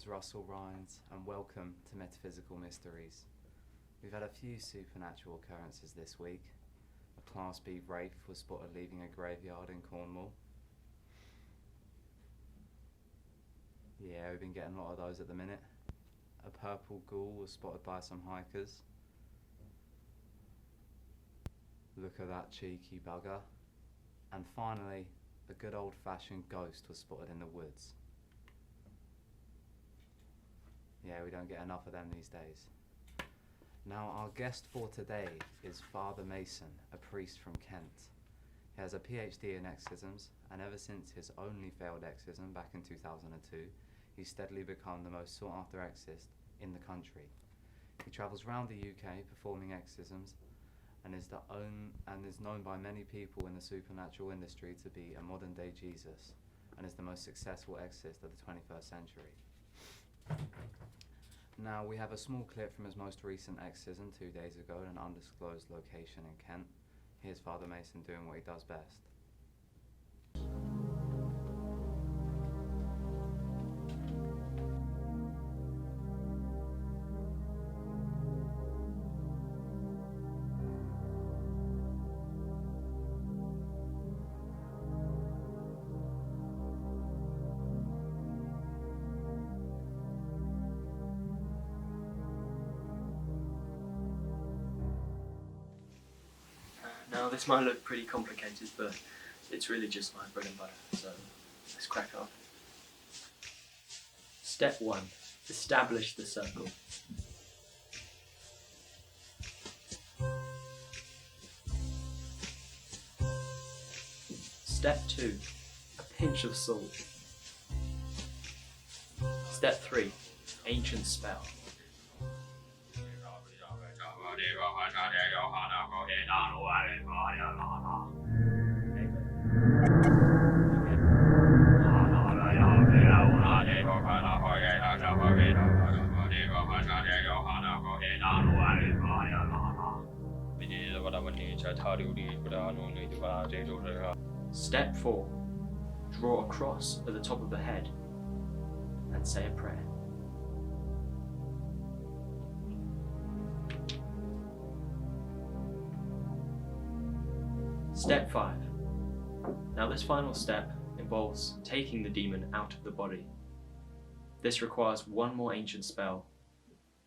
name's Russell Rhines and welcome to Metaphysical Mysteries. We've had a few supernatural occurrences this week. A Class B wraith was spotted leaving a graveyard in Cornwall. Yeah, we've been getting a lot of those at the minute. A purple ghoul was spotted by some hikers. Look at that cheeky bugger. And finally, a good old-fashioned ghost was spotted in the woods. Yeah, we don't get enough of them these days. Now, our guest for today is Father Mason, a priest from Kent. He has a PhD in exorcisms, and ever since his only failed exorcism back in 2002, he's steadily become the most sought-after exorcist in the country. He travels around the UK performing exorcisms, and is known by many people in the supernatural industry to be a modern-day Jesus, and is the most successful exorcist of the 21st century. Now, we have a small clip from his most recent exorcism 2 days ago at an undisclosed location in Kent. Here's Father Mason doing what he does best. Now this might look pretty complicated, but it's really just my bread and butter, so let's crack on. Step 1. Establish the circle. Step 2. A pinch of salt. Step 3. Ancient spell. Step 4. Draw a cross at the top of the head and say a prayer. Step 5. Now this final step involves taking the demon out of the body. This requires one more ancient spell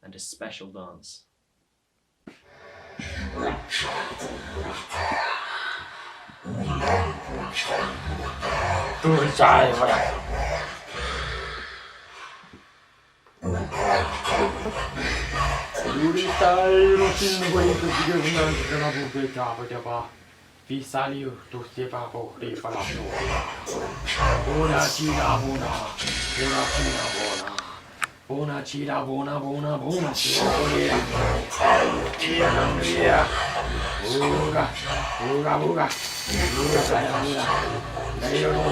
and a special dance. Visalio tu sepabo de falato. Bona chida bona. Bona chida bona. Bona chida bona bona bona chida. Tia nambia. Uga. Uga uga. Uga saya uga. Dayo no.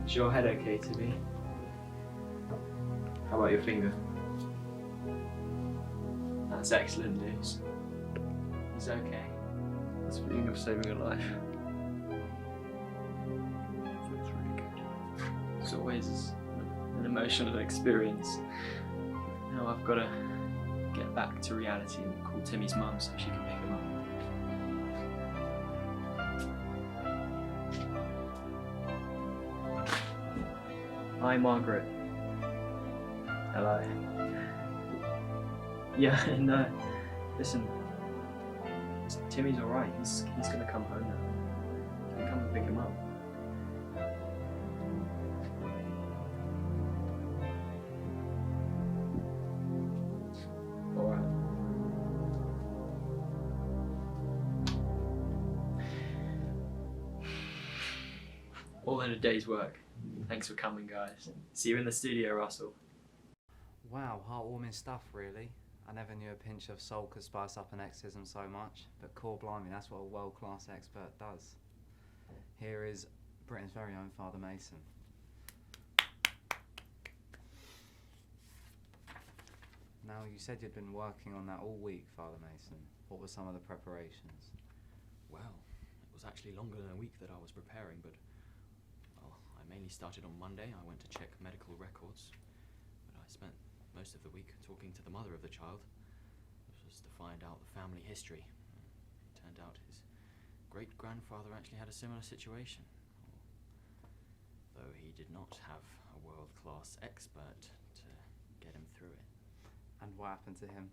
Is your head okay, Timmy? How about your finger? That's excellent news. He's okay. That's the feeling of saving a life. Feels really good. It's always an emotional experience. Now I've got to get back to reality and call Timmy's mum so she can pick him up. Hi, Margaret. Hello. Yeah, no. Listen, Timmy's alright. He's gonna come home now. You can come and pick him up. than a day's work. Thanks for coming, guys. See you in the studio, Russell. Wow, heartwarming stuff, really. I never knew a pinch of soul could spice up an exorcism so much, but core blimey, that's what a world-class expert does. Here is Britain's very own Father Mason. Now, you said you'd been working on that all week, Father Mason. What were some of the preparations? Well, it was actually longer than a week that I was preparing, but, well, I mainly started on Monday. I went to check medical records, but I spent most of the week talking to the mother of the child. This was to find out the family history. It turned out his great-grandfather actually had a similar situation, though he did not have a world-class expert to get him through it. And what happened to him?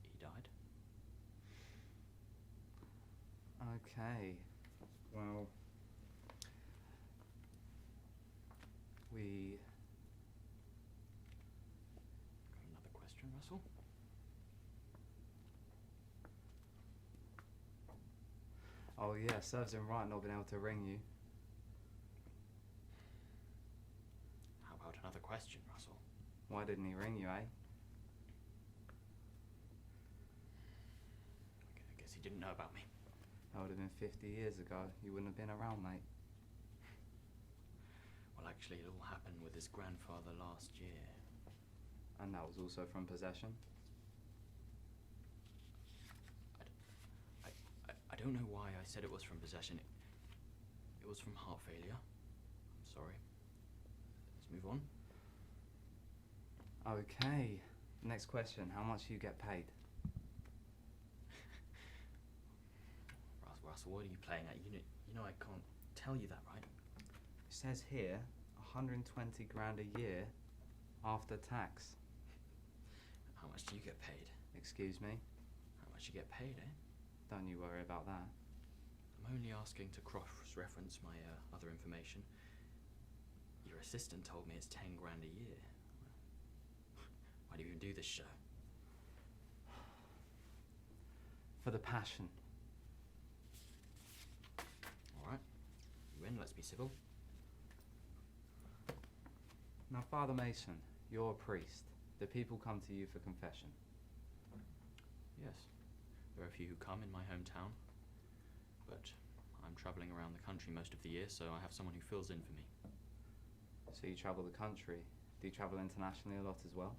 He died. Okay, well, we... Got another question, Russell? Oh yeah, serves him right not being able to ring you. How about another question, Russell? Why didn't he ring you, eh? I guess he didn't know about me. That would have been 50 years ago. You wouldn't have been around, mate. Well, actually, it all happened with his grandfather last year. And that was also from possession? I don't know why I said it was from possession. It was from heart failure. I'm sorry. Let's move on. Okay. Next question. How much do you get paid? Russell, what are you playing at? You know I can't tell you that, right? It says here, 120 grand a year after tax. How much do you get paid? Excuse me? How much you get paid, eh? Don't you worry about that. I'm only asking to cross-reference my other information. Your assistant told me it's 10 grand a year. Why do you even do this show? For the passion. Alright, you in, let's be civil. Now, Father Mason, you're a priest. Do people come to you for confession? Yes, there are a few who come in my hometown, but I'm travelling around the country most of the year, so I have someone who fills in for me. So you travel the country. Do you travel internationally a lot as well?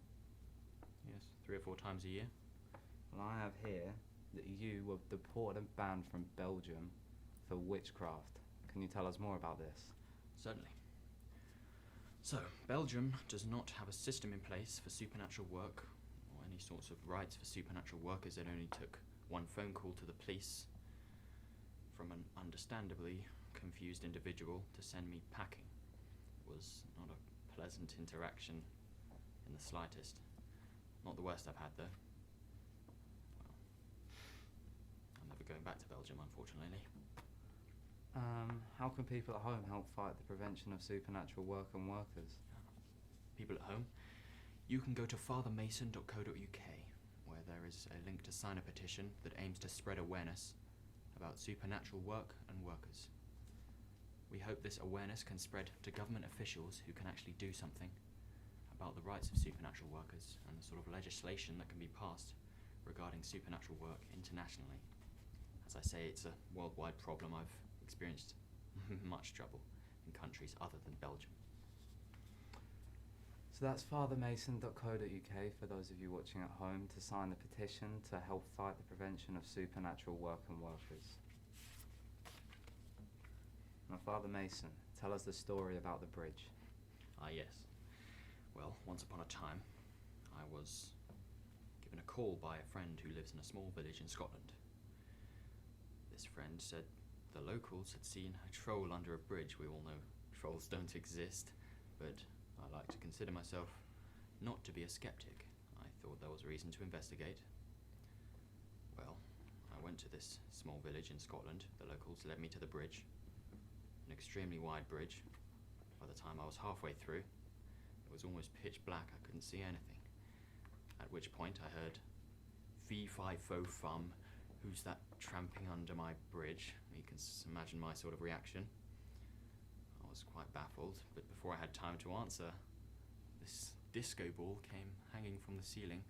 Yes, 3 or 4 times a year. Well, I have here that you were deported and banned from Belgium for witchcraft. Can you tell us more about this? Certainly. So, Belgium does not have a system in place for supernatural work, or any sorts of rights for supernatural workers. It only took one phone call to the police from an understandably confused individual to send me packing. It was not a pleasant interaction in the slightest. Not the worst I've had, though. Well, I'm never going back to Belgium, unfortunately. How can people at home help fight the prevention of supernatural work and workers? People at home, you can go to fathermason.co.uk, where there is a link to sign a petition that aims to spread awareness about supernatural work and workers. We hope this awareness can spread to government officials who can actually do something about the rights of supernatural workers and the sort of legislation that can be passed regarding supernatural work internationally. As I say, it's a worldwide problem. I've experienced much trouble in countries other than Belgium. So that's fathermason.co.uk for those of you watching at home to sign the petition to help fight the prevention of supernatural work and workers. Now, Father Mason, tell us the story about the bridge. Ah, yes. Well, once upon a time, I was given a call by a friend who lives in a small village in Scotland. This friend said the locals had seen a troll under a bridge. We all know trolls don't exist, but I like to consider myself not to be a skeptic. I thought there was reason to investigate. Well, I went to this small village in Scotland. The locals led me to the bridge, an extremely wide bridge. By the time I was halfway through, it was almost pitch black. I couldn't see anything. At which point I heard fee fi fo fum, Who's that tramping under my bridge? You can imagine my sort of reaction. I was quite baffled, but before I had time to answer, this disco ball came hanging from the ceiling,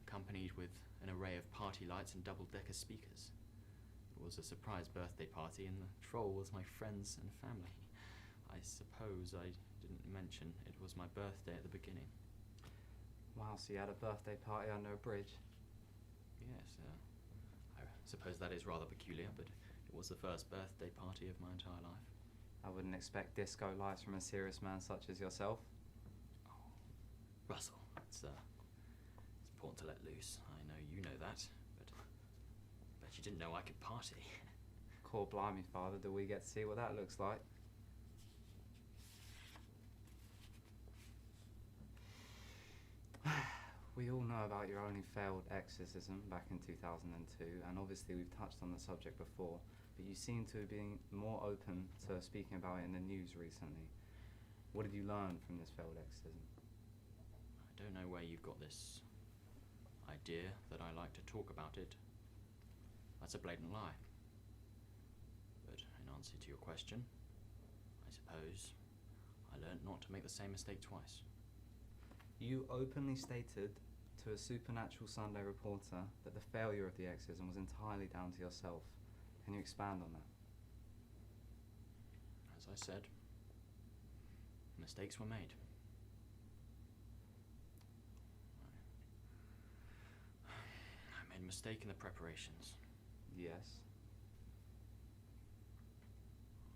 accompanied with an array of party lights and double-decker speakers. It was a surprise birthday party, and the troll was my friends and family. I suppose I didn't mention it was my birthday at the beginning. Wow, so you had a birthday party under a bridge? Yes, I suppose that is rather peculiar, but it was the first birthday party of my entire life. I wouldn't expect disco lights from a serious man such as yourself. Oh, Russell, it's important to let loose. I know you know that, but I bet you didn't know I could party. Core blimey, Father, do we get to see what that looks like? We all know about your only failed exorcism back in 2002, and obviously we've touched on the subject before, but you seem to be more open to speaking about it in the news recently. What did you learn from this failed exorcism? I don't know where you've got this idea that I like to talk about it. That's a blatant lie. But in answer to your question, I suppose I learned not to make the same mistake twice. You openly stated to a Supernatural Sunday reporter that the failure of the exorcism was entirely down to yourself. Can you expand on that? As I said, mistakes were made. I made a mistake in the preparations. Yes.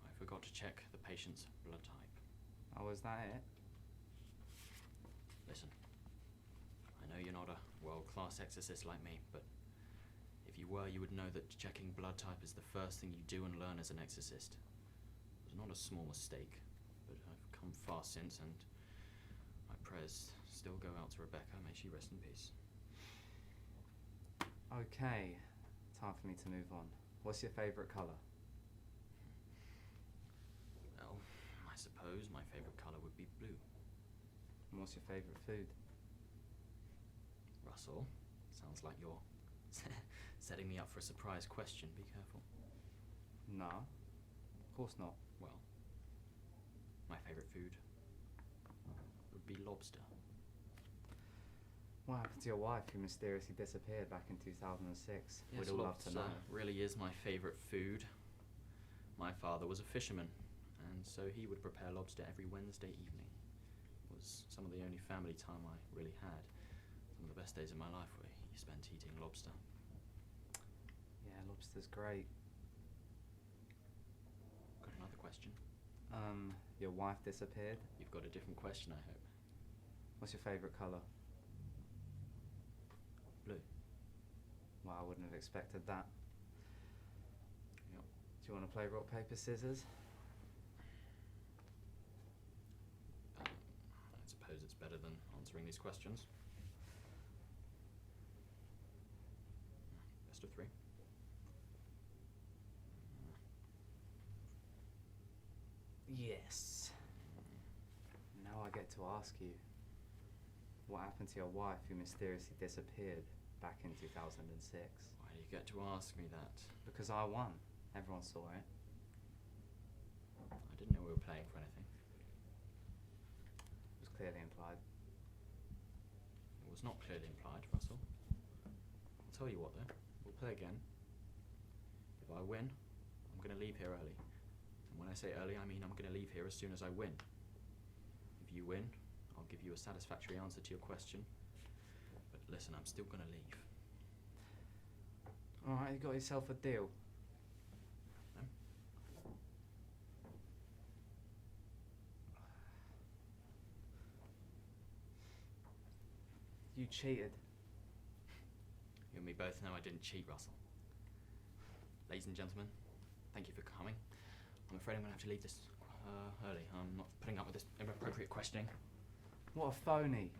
I forgot to check the patient's blood type. Oh, is that it? Listen, I know you're not a world-class exorcist like me, but if you were, you would know that checking blood type is the first thing you do and learn as an exorcist. It was not a small mistake, but I've come far since, and my prayers still go out to Rebecca. May she rest in peace. Okay, time for me to move on. What's your favourite colour? Well, I suppose my favourite colour would be blue. And what's your favourite food? Russell, sounds like you're setting me up for a surprise question. Be careful. No, of course not. Well, my favourite food would be lobster. What happened to your wife who mysteriously disappeared back in 2006? Yes, We'd all love to lobster know. really is my favourite food. My father was a fisherman, and so he would prepare lobster every Wednesday evening. It was some of the only family time I really had. Some of the best days of my life were spent eating lobster. Yeah, lobster's great. Got another question? Your wife disappeared. You've got a different question, I hope. What's your favourite colour? Blue. Well, I wouldn't have expected that. Yep. Do you want to play rock, paper, scissors? I suppose it's better than answering these questions. Best of three. Yes. Now I get to ask you, what happened to your wife who mysteriously disappeared back in 2006? Why do you get to ask me that? Because I won. Everyone saw it. I didn't know we were playing for anything. It was clearly implied. It was not clearly implied, Russell. I'll tell you what, though. We'll play again. If I win, I'm going to leave here early. And when I say early, I mean I'm going to leave here as soon as I win. If you win, I'll give you a satisfactory answer to your question. But listen, I'm still going to leave. Alright, you got yourself a deal. No? You cheated. You and me both know I didn't cheat, Russell. Ladies and gentlemen, thank you for coming. I'm afraid I'm going to have to leave this early. I'm not putting up with this inappropriate questioning. What a phony.